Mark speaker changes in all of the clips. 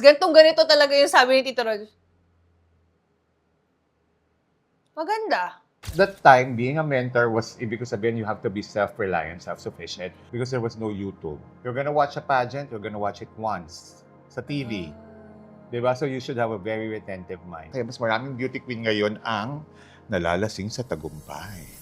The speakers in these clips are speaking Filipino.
Speaker 1: Ganitong-ganito talaga yung sabi ni Tito Rog. Maganda.
Speaker 2: That time, being a mentor was, ibig ko sabihin, you have to be self-reliant, self-sufficient because there was no YouTube. You're gonna watch a pageant, you're gonna watch it once sa TV. Diba? So you should have a very retentive mind. Kaya mas maraming beauty queen ngayon ang nalalasing sa tagumpay.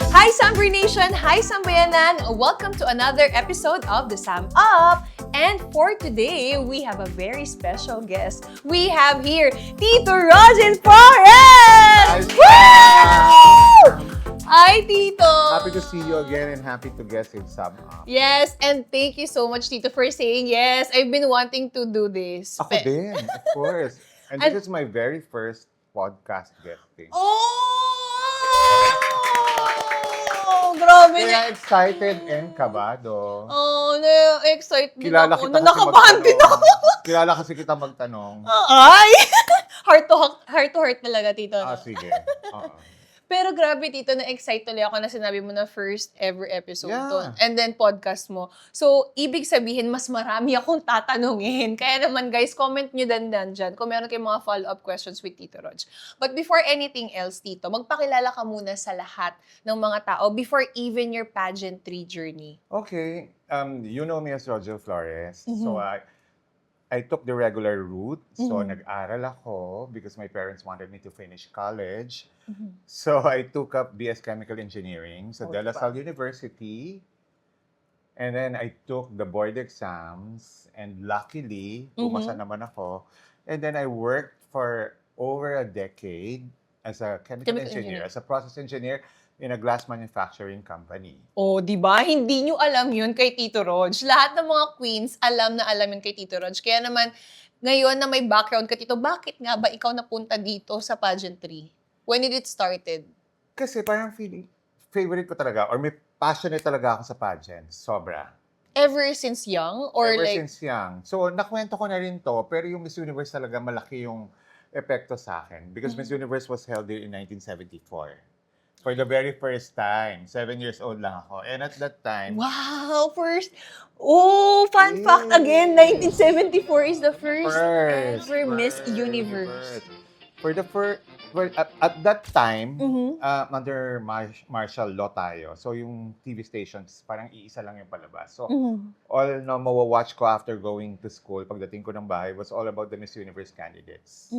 Speaker 1: Hi, Sambre Nation! Hi, Sambayanan! Welcome to another episode of The Sam Up! And for today, we have a very special guest. We have here Tito Rosin Flores! Woo! Hi, Tito!
Speaker 2: Happy to see you again and happy to guest in Sam Up.
Speaker 1: Yes, and thank you so much, Tito, for saying yes. I've been wanting to do this.
Speaker 2: Ako din, of course. And this is my very first podcast guesting.
Speaker 1: Oh! Grabe na.
Speaker 2: Kaya excited and kabado.
Speaker 1: Oh, na-excite din
Speaker 2: Kilala
Speaker 1: ako.
Speaker 2: kita kasi
Speaker 1: Nakabahan din ako.
Speaker 2: magtanong. Kilala kasi kita magtanong.
Speaker 1: Ay! Heart to heart talaga, Tito. No?
Speaker 2: Sige. Oo.
Speaker 1: Pero grabe, Tito, na-excite tuloy ako na sinabi mo na first ever episode
Speaker 2: Yeah.
Speaker 1: to. And then podcast mo. So, ibig sabihin, mas marami akong tatanungin. Kaya naman, guys, comment nyo dyan kung meron kayong mga follow-up questions with Tito Rog. But before anything else, Tito, magpakilala ka muna sa lahat ng mga tao before even your pageantry journey.
Speaker 2: Okay. You know me as Roger Flores. So I took the regular route. So nag-aral ako because my parents wanted me to finish college. So I took up BS Chemical Engineering sa De La Salle University. And then I took the board exams and luckily, pumasa naman ako. And then I worked for over a decade as a chemical engineer, as a process engineer in a glass manufacturing company.
Speaker 1: Oh, di ba? Hindi nyo alam yun kay Tito Rog. Lahat ng mga queens, alam na alam yun kay Tito Rog. Kaya naman, ngayon na may background ka, Tito, bakit nga ba ikaw napunta dito sa pageantry? When did it started?
Speaker 2: Kasi parang feeling, favorite ko talaga, or may passionate talaga ako sa pageants. Sobra.
Speaker 1: Ever since young? Or
Speaker 2: Ever
Speaker 1: like,
Speaker 2: since young. So, nakwento ko na rin to, pero yung Miss Universe talaga malaki yung epekto sa akin. Because Miss Universe was held here in 1974. For the very first time. 7 years old lang ako. And at that time,
Speaker 1: wow, first. Oh, fun fact again, 1974 is the first ever Miss Universe.
Speaker 2: For the first, at that time, under martial law tayo. So yung TV stations, parang iisa lang yung palabas. So all na mawawatch ko after going to school, pagdating ko ng bahay, was all about the Miss Universe candidates.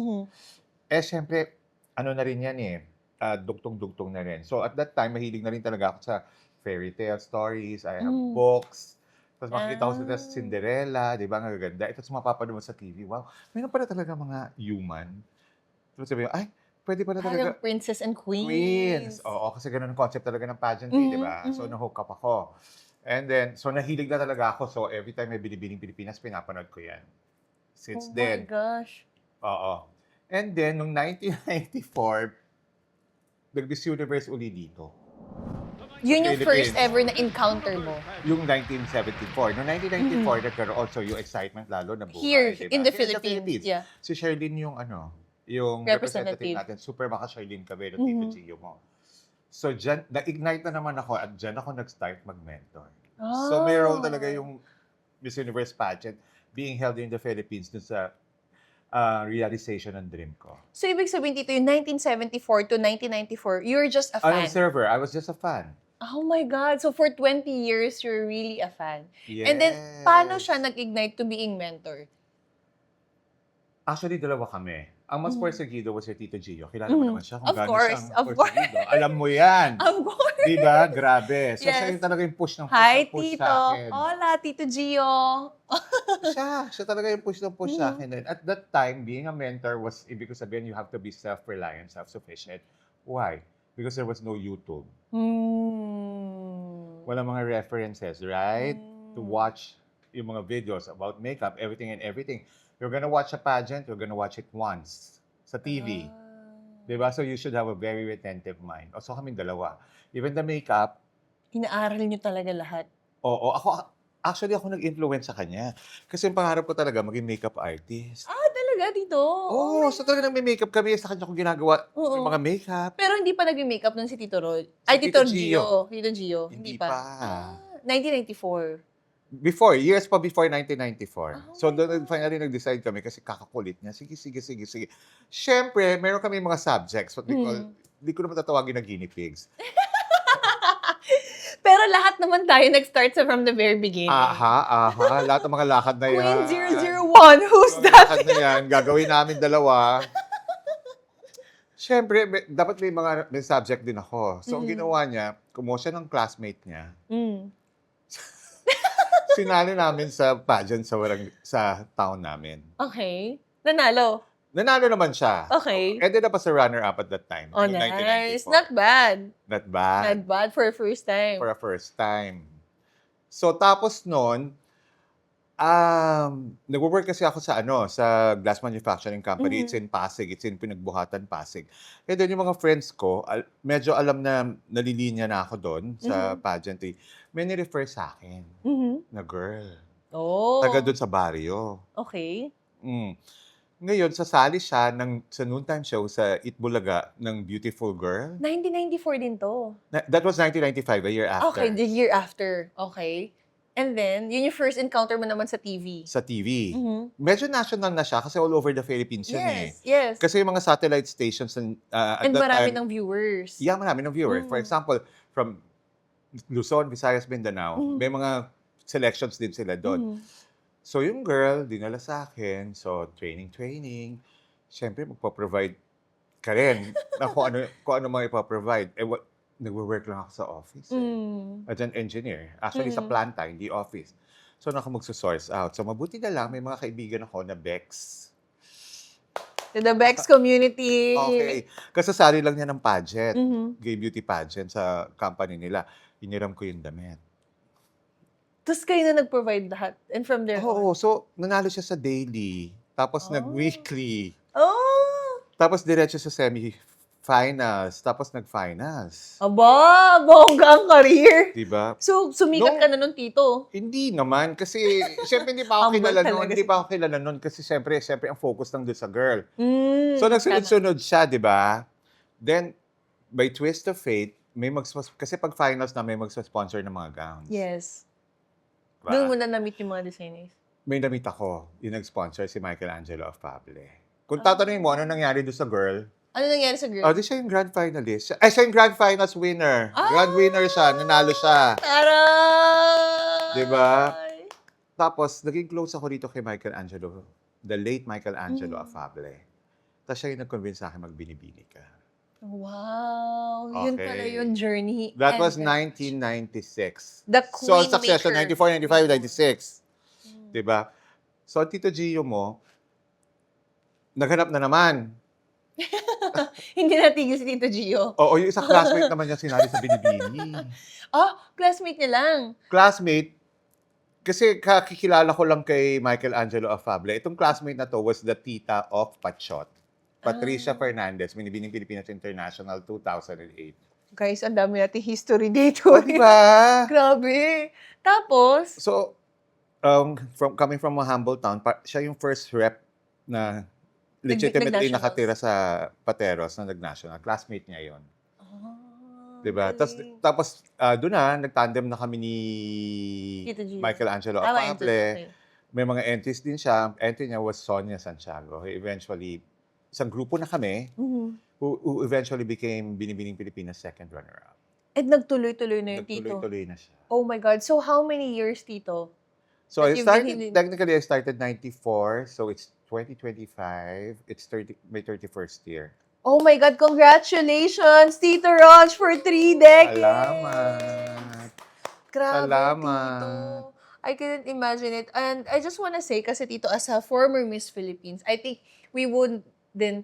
Speaker 2: Eh, syempre, ano na rin yan eh, dugtong-dugtong na rin. So at that time, mahilig na rin talaga ako sa fairy tale stories, I have books. Tapos makikita ko sa Cinderella, di ba, ang gaganda. Tapos mapapanood mo sa TV, wow, mayroon pala talaga mga human. Tapos sabi ko, ay, pwede pala talaga.
Speaker 1: Parang princess and queens.
Speaker 2: Queens. Oo, kasi ganun ang concept talaga ng pageantry, di ba? So na-hook up ako. And then, so nahilig na talaga ako. So every time may binibining Pilipinas, pinapanood ko yan. Since then.
Speaker 1: Oh my gosh.
Speaker 2: Oo. And then, noong 1994, nag-Miss Universe uli dito.
Speaker 1: Yun yung
Speaker 2: Philippines.
Speaker 1: first ever na encounter mo.
Speaker 2: Yung 1974. Noong 1994, nagkaroon also yung excitement lalo na buhay.
Speaker 1: Here,
Speaker 2: diba?
Speaker 1: in the Philippines. Yeah.
Speaker 2: Si Sherlyn yung yung representative natin. Super baka Sherlyn Cabello, Tito Gio mo. So, dyan, na-ignite na naman ako at dyan ako nag-start mag-mentor. So, may role talaga yung Miss Universe pageant being held in the Philippines dun sa realization ng dream ko.
Speaker 1: So, ibig sabihin, Tito, yung 1974 to 1994, you're just a
Speaker 2: An
Speaker 1: fan.
Speaker 2: observer. I was just a fan.
Speaker 1: Oh my God. So, for 20 years, you're really a fan.
Speaker 2: Yes.
Speaker 1: And then, paano siya nag-ignite to being mentor?
Speaker 2: Actually, dalawa kami. Ang mas perseguido was si Tito Gio. Kilala mo naman siya kung
Speaker 1: Of
Speaker 2: gaano
Speaker 1: course,
Speaker 2: siyang
Speaker 1: of course.
Speaker 2: perseguido. Alam mo yan.
Speaker 1: Of course.
Speaker 2: Diba? Grabe. So,
Speaker 1: Yes.
Speaker 2: siya yung talaga yung push ng push
Speaker 1: Hi,
Speaker 2: ng push
Speaker 1: Tito.
Speaker 2: sa akin.
Speaker 1: Hola, Tito Gio.
Speaker 2: Siya talaga yung push ng push sa akin. And at that time, being a mentor was, ibig ko sabihin, you have to be self-reliant, self-sufficient. Why? Because there was no YouTube. Walang mga references, right? To watch yung mga videos about makeup, everything and everything. You're gonna watch a pageant, you're gonna watch it once sa TV. Diba? So you should have a very retentive mind. O, so kaming dalawa. Even the makeup,
Speaker 1: Inaaral niyo talaga lahat.
Speaker 2: ako nag-influence sa kanya. Kasi yung pangarap ko talaga maging makeup artist.
Speaker 1: Ah, talaga talaga dito?
Speaker 2: Oo, so talagang may makeup kami. Sa kanya ko ginagawa
Speaker 1: Oo.
Speaker 2: yung mga makeup.
Speaker 1: Pero hindi pa nag-makeup nun si Tito Rod.
Speaker 2: Si
Speaker 1: Ay,
Speaker 2: Tito
Speaker 1: Tito
Speaker 2: Gio.
Speaker 1: Gio. Tito Gio.
Speaker 2: Hindi
Speaker 1: Hindi pa.
Speaker 2: pa.
Speaker 1: 1994.
Speaker 2: Before, years pa before 1994.
Speaker 1: Oh
Speaker 2: So,
Speaker 1: my
Speaker 2: doon
Speaker 1: God.
Speaker 2: finally nag-decide kami kasi kakakulit niya. Sige, sige, sige, sige. Siyempre, meron kami mga subjects, what we call, hindi ko naman tatawagin na guinea pigs.
Speaker 1: Pero lahat naman tayo nag-start sa from the very beginning.
Speaker 2: Aha. Lahat ng mga lakad na yan.
Speaker 1: Queen 001, who's
Speaker 2: Mga
Speaker 1: that?
Speaker 2: lakad na yan, gagawin namin dalawa. Siyempre, dapat may subject din ako. So, ang ginawa niya, kumuha siya ng classmate niya. Sinali namin sa pageant sa town namin.
Speaker 1: Okay. Nanalo.
Speaker 2: Nanalo naman siya.
Speaker 1: Okay.
Speaker 2: Ended up as a runner-up at that time.
Speaker 1: Oh,
Speaker 2: noong
Speaker 1: nice.
Speaker 2: 1994.
Speaker 1: Not bad.
Speaker 2: Not bad.
Speaker 1: Not bad for a first time.
Speaker 2: For a first time. So, tapos nun, nag-work kasi ako sa glass manufacturing company. It's in Pasig. It's in Pinagbuhatan, Pasig. Kaya doon yung mga friends ko, medyo alam na nalilinya na ako doon sa pageantry. May ni-refer sa akin na girl.
Speaker 1: Oh.
Speaker 2: Taga doon sa barrio.
Speaker 1: Okay.
Speaker 2: Ngayon, sasali siya sa noontime show sa Itbulaga ng Beautiful Girl.
Speaker 1: 1994 din to.
Speaker 2: That was 1995, a year after.
Speaker 1: Okay, the year after. Okay. And then, yun yung first encounter mo naman sa TV.
Speaker 2: Sa TV. Medyo national na siya kasi all over the Philippines yun eh.
Speaker 1: Yes.
Speaker 2: Kasi yung mga satellite stations at
Speaker 1: And
Speaker 2: that
Speaker 1: marami
Speaker 2: time,
Speaker 1: ng viewers.
Speaker 2: yeah, marami ng viewers. For example, from Luzon, Visayas, Mindanao, may mga selections din sila doon. So yung girl, dinala sa akin. So training. Siyempre, magpo-provide ka rin na kung ano mga ipoprovide. Nagwo-work lang ako sa office. As an engineer. Actually, sa planta, hindi office. So, magsusource out. So, mabuti na lang, may mga kaibigan ako na Bex.
Speaker 1: To the Bex community.
Speaker 2: Okay. Kasasali lang niya ng pageant. Gay beauty pageant sa company nila. Hiniram ko yung damit.
Speaker 1: Tapos kayo na nag-provide lahat. And from there
Speaker 2: Oo. So, nanalo siya sa daily. Tapos, nag-weekly.
Speaker 1: Oh!
Speaker 2: Tapos, diretso sa semi-finals. Tapos, nag-finals.
Speaker 1: Aba! Bongga ang career.
Speaker 2: Diba?
Speaker 1: So, sumikat ka na nun, Tito.
Speaker 2: Hindi naman. Kasi, syempre, hindi pa ako
Speaker 1: Humble
Speaker 2: kilala
Speaker 1: talaga
Speaker 2: noon. Hindi pa ako kilala noon. Kasi, syempre, ang focus lang doon sa girl.
Speaker 1: Mm,
Speaker 2: So, nagsunod-sunod siya, di ba? Then, by twist of fate, kasi pag finals na, may magsa-sponsor ng mga gowns.
Speaker 1: Yes.
Speaker 2: Diba?
Speaker 1: Doon mo na na-meet yung mga designers.
Speaker 2: May namit ako, yung nag-sponsor si Michelangelo of Pable. Kung tatanungin mo, ano nangyari doon sa girl?
Speaker 1: Ano nangyari sa girl?
Speaker 2: Di siya yung grand finalist. Siya yung grand finals winner. Grand winner siya, nanalo siya.
Speaker 1: Taray!
Speaker 2: Diba? Tapos, naging close ako dito kay Michelangelo, the late Michelangelo of Pable. Tapos siya yung nag-convince sa akin magbinibini ka.
Speaker 1: Wow. Yun
Speaker 2: Okay.
Speaker 1: pala yung journey.
Speaker 2: That was
Speaker 1: And
Speaker 2: 1996.
Speaker 1: The
Speaker 2: So,
Speaker 1: Queen
Speaker 2: succession,
Speaker 1: Maker.
Speaker 2: 94, 95, 96. Diba? So, Tito Gio mo, naghanap na naman.
Speaker 1: Hindi natigil si Tito Gio.
Speaker 2: Oo, yung isang classmate naman niya sinali sa binibini.
Speaker 1: Classmate niya lang.
Speaker 2: Classmate, kasi kakikilala ko lang kay Michelangelo of Fable. Itong classmate na to was the tita of Pachot. Patricia Fernandez, Binibining Pilipinas International, 2008.
Speaker 1: Guys, ang dami natin history dito.
Speaker 2: Diba?
Speaker 1: Grabe. Tapos,
Speaker 2: So, coming from a humble town, siya yung first rep na legitimately
Speaker 1: Nag-nationals.
Speaker 2: nakatira sa Pateros na nag-national. Classmate niya yon. Diba?
Speaker 1: galing.
Speaker 2: Tapos doon nag-tandem na kami ni
Speaker 1: Tito Gio.
Speaker 2: Michelangelo
Speaker 1: Tama,
Speaker 2: Afable.
Speaker 1: okay.
Speaker 2: May mga entries din siya. Entry niya was Sonia Santiago. Eventually, isang grupo na kami who eventually became Binibining Pilipinas second runner-up.
Speaker 1: At nagtuloy-tuloy na yung Tito.
Speaker 2: Nagtuloy-tuloy na siya.
Speaker 1: Oh my God. So, how many years, Tito?
Speaker 2: So,
Speaker 1: That you've been in-
Speaker 2: technically, I started 94. So, it's 2025. It's my 31st year.
Speaker 1: Oh my God, congratulations, Tito Rog, for 3 decades!
Speaker 2: Salamat.
Speaker 1: Grabe,
Speaker 2: Salamat.
Speaker 1: Tito. I couldn't imagine it. And I just wanna say, kasi Tito, as a former Miss Philippines, I think we wouldn't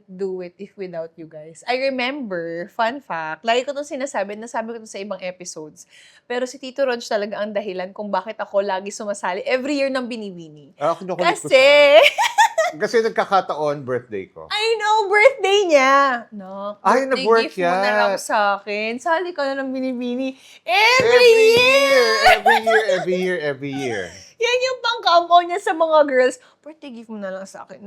Speaker 1: do it if without you guys. I remember, fun fact, lagi ko itong sinasabi, nasabi ko ito sa ibang episodes, pero si Tito Rog talaga ang dahilan kung bakit ako lagi sumasali every year ng Biniwini.
Speaker 2: Kinukulit ko
Speaker 1: Kasi,
Speaker 2: siya. Kasi nagkakataon, birthday ko.
Speaker 1: I know, birthday niya. No,
Speaker 2: Ay,
Speaker 1: birthday
Speaker 2: nag-work
Speaker 1: gift mo na
Speaker 2: yan.
Speaker 1: lang sa akin. Sali ka na ng Binibini
Speaker 2: Every
Speaker 1: every year!
Speaker 2: year.
Speaker 1: Yan yung pang-come niya sa mga girls. Birthday gift mo na lang sa akin.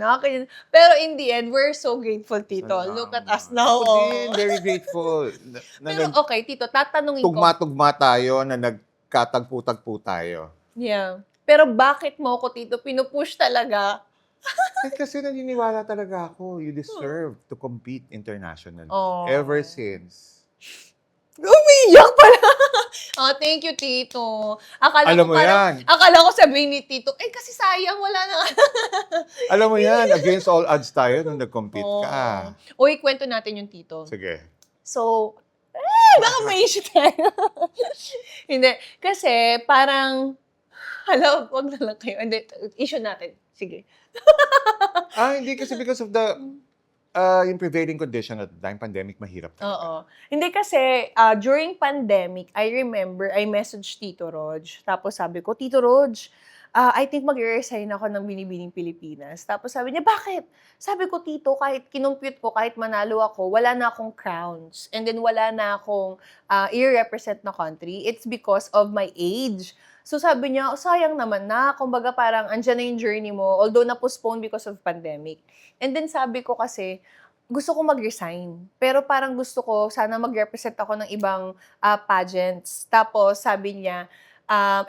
Speaker 1: Pero in the end, we're so grateful, Tito. Look at us now.
Speaker 2: Ako din, very grateful.
Speaker 1: Pero okay, Tito, tatanungin ko.
Speaker 2: Tugma-tugma tayo na nagkatagpo-tagpo tayo.
Speaker 1: Yeah. Pero bakit mo ko, Tito, pinupush talaga?
Speaker 2: Kasi naniniwala talaga ako, you deserve to compete internationally.
Speaker 1: Oh.
Speaker 2: Ever since.
Speaker 1: Umiyak pala. Thank you, Tito.
Speaker 2: Alam mo yan.
Speaker 1: Akala ko sabihin ni Tito, kasi sayang, wala na.
Speaker 2: Alam mo yan, against all odds tayo nung nag-compete ka.
Speaker 1: Uy, kwento natin yung Tito.
Speaker 2: Sige.
Speaker 1: So, baka may issue tayo. Hindi. Kasi, parang, wag na lang kayo. Hindi, issue natin. Sige.
Speaker 2: Hindi kasi because of the yung prevailing condition at the time, pandemic, mahirap talaga.
Speaker 1: Oo. Hindi kasi, during pandemic, I remember, I messaged Tito Rog. Tapos sabi ko, Tito Rog, I think mag-resign ako ng Binibining Pilipinas. Tapos sabi niya, bakit? Sabi ko, Tito, kahit kinumpute ko, kahit manalo ako, wala na akong crowns. And then wala na akong i-represent na country. It's because of my age. So sabi niya, sayang naman na. Kumbaga parang andyan na yung journey mo, although na-postpone because of pandemic. And then sabi ko kasi, gusto ko mag-resign. Pero parang gusto ko, sana mag-represent ako ng ibang pageants. Tapos sabi niya,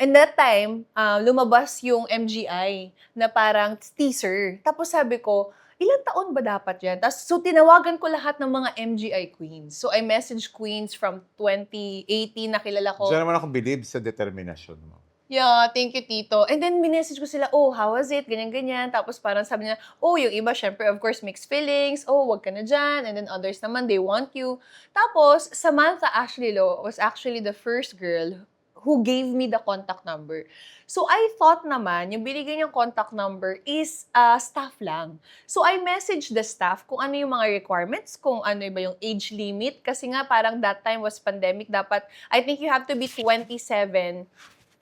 Speaker 1: and that time, lumabas yung MGI na parang teaser. Tapos sabi ko, ilang taon ba dapat yan? So tinawagan ko lahat ng mga MGI queens. So I messaged queens from 2018 na kilala ko.
Speaker 2: Diyan naman ako believe sa determinasyon mo.
Speaker 1: Yeah, thank you, Tito. And then, minessage ko sila, how was it? Ganyan-ganyan. Tapos parang sabi niya, yung iba, syempre, of course, mixed feelings. Wag ka na dyan. And then others naman, they want you. Tapos, Samantha Ashley Lo was actually the first girl who gave me the contact number. So, I thought naman, yung binigay niyang contact number is staff lang. So, I messaged the staff kung ano yung mga requirements, kung ano ba yung age limit. Kasi nga, parang that time was pandemic. Dapat, I think you have to be 27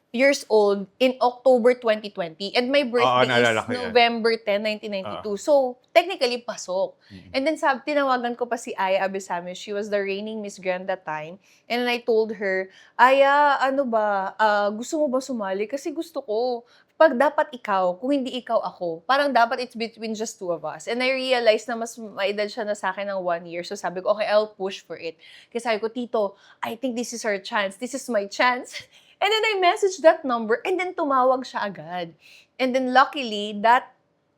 Speaker 1: years old in October 2020. And my birthday is November 10, 1992. So, technically, pasok. And then, tinawagan ko pa si Aya Abisame. She was the reigning Miss Grand that time. And then I told her, Aya, gusto mo ba sumali? Kasi gusto ko. Pag dapat ikaw, kung hindi ikaw ako, parang dapat it's between just two of us. And I realized na mas maedad siya na sa akin ng 1 year. So sabi ko, okay, I'll push for it. Kasi sabi ko, Tito, I think this is our chance. This is my chance. And then I messaged that number and then tumawag siya agad. And then luckily, that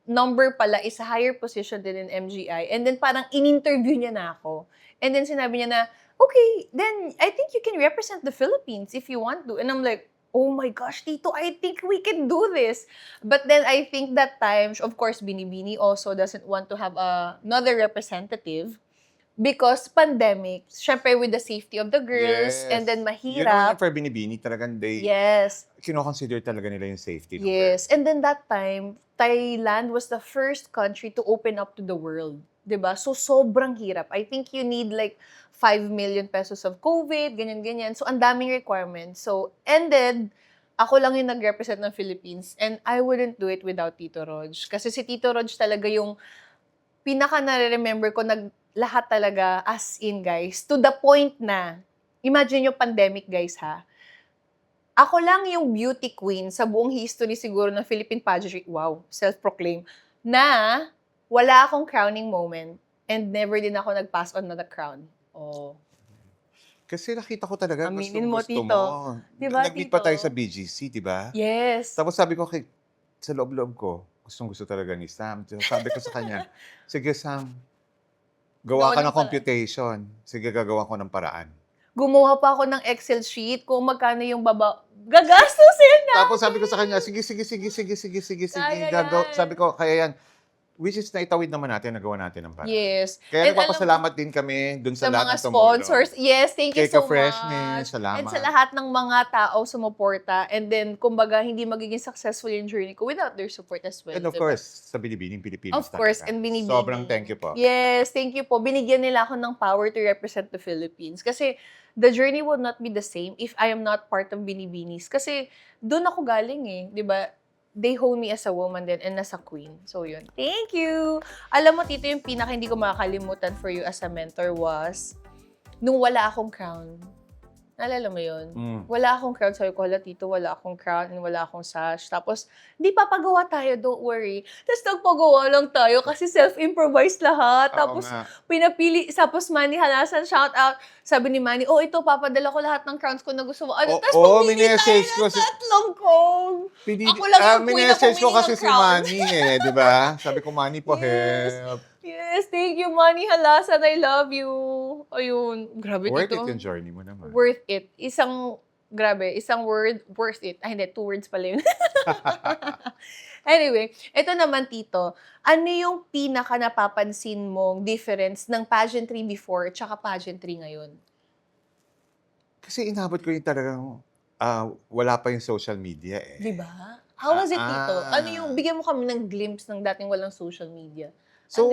Speaker 1: number pala is a higher position din in MGI. And then parang in-interview niya na ako. And then sinabi niya na, okay, then I think you can represent the Philippines if you want to. And I'm like, oh my gosh, Tito, I think we can do this. But then I think that time, of course, Binibini also doesn't want to have another representative. Because pandemic, syempre with the safety of the girls, and then mahirap.
Speaker 2: Yun for Binibini, talagang kino-consider talaga nila yung safety.
Speaker 1: Yes, and then that time, Thailand was the first country to open up to the world. Diba? So, sobrang hirap. I think you need like 5 million pesos of COVID, ganyan-ganyan. So, ang daming requirements. So, ended, ako lang yung nag-represent ng Philippines, and I wouldn't do it without Tito Rog. Kasi si Tito Rog talaga yung pinaka nare-remember ko, lahat talaga, as in, guys, to the point na, imagine yung pandemic, guys, ha? Ako lang yung beauty queen sa buong history siguro ng Philippine pageantry, wow, self-proclaim, na wala akong crowning moment and never din ako nag-pass on na the crown.
Speaker 2: Kasi nakita ko talaga,
Speaker 1: aminin mo,
Speaker 2: gusto
Speaker 1: Tito.
Speaker 2: mo.
Speaker 1: Diba,
Speaker 2: Nag-meet
Speaker 1: Tito?
Speaker 2: pa tayo sa BGC, diba?
Speaker 1: Yes.
Speaker 2: Tapos sabi ko, sa loob-loob ko, gustong-gusto talaga ni Sam. So, sabi ko sa kanya, sige Sam, gawa ka ng computation. Sige, gagawa ko ng paraan.
Speaker 1: Gumawa pa ako ng Excel sheet kung magkano yung gagastusin na.
Speaker 2: Tapos sabi ko sa kanya, sige. Sabi ko, kaya yan. Which is naitawid naman natin, nagawa natin ng paraan.
Speaker 1: Yes.
Speaker 2: Kaya
Speaker 1: And
Speaker 2: nagpapasalamat din kami dun sa lahat
Speaker 1: mga
Speaker 2: ng tumulong.
Speaker 1: sponsors. Yes, thank you so
Speaker 2: Freshness,
Speaker 1: much.
Speaker 2: salamat.
Speaker 1: And sa lahat ng mga tao sumuporta. And then, kumbaga, hindi magiging successful yung journey ko without their support as well.
Speaker 2: And of course, sa Binibining Pilipinas.
Speaker 1: Of course, and Binibining.
Speaker 2: Sobrang thank you po.
Speaker 1: Yes, thank you po. Binigyan nila ako ng power to represent the Philippines. Kasi the journey would not be the same if I am not part of Binibinis. Kasi doon ako galing eh, di ba? They hold me as a woman din and as a queen. So yun. Thank you! Alam mo, Tito, yung pinaka hindi ko makakalimutan for you as a mentor was nung wala akong crown. Naalala mo yun?
Speaker 2: Mm.
Speaker 1: Wala akong crown. Sabi ko, hala, tito, wala akong crown and wala akong sash. Tapos, di papagawa tayo, don't worry. Tapos, nagpagawa lang tayo kasi self-improvise lahat.
Speaker 2: Oo
Speaker 1: Tapos,
Speaker 2: nga.
Speaker 1: pinapili. Tapos, Manny Halasan, shout out. Sabi ni Manny, oh, ito, papadala ko lahat ng crowns ko na gusto mo. Ano? Tapos, pumili tayo
Speaker 2: minessage ko
Speaker 1: ng
Speaker 2: si...
Speaker 1: tatlong crown. Ako lang yung queen na
Speaker 2: minessage ko
Speaker 1: pumili
Speaker 2: kasi
Speaker 1: ng
Speaker 2: si
Speaker 1: crown.
Speaker 2: Manny di ba? Sabi ko, Manny po,
Speaker 1: Yes.
Speaker 2: help.
Speaker 1: Yes, thank you, Manny Halasan. I love you. Ayun, grabe
Speaker 2: Worth
Speaker 1: dito.
Speaker 2: it yung journey mo naman.
Speaker 1: Worth it. Isang word, worth it. Ay, hindi, 2 words pala yun. Anyway, ito naman, Tito. Ano yung pinaka napapansin mong difference ng pageantry before at saka pageantry ngayon?
Speaker 2: Kasi inabot ko yung talagang wala pa yung social media eh.
Speaker 1: Di ba? How was it, Tito? Ano yung, bigyan mo kami ng glimpse ng dating walang social media.
Speaker 2: So,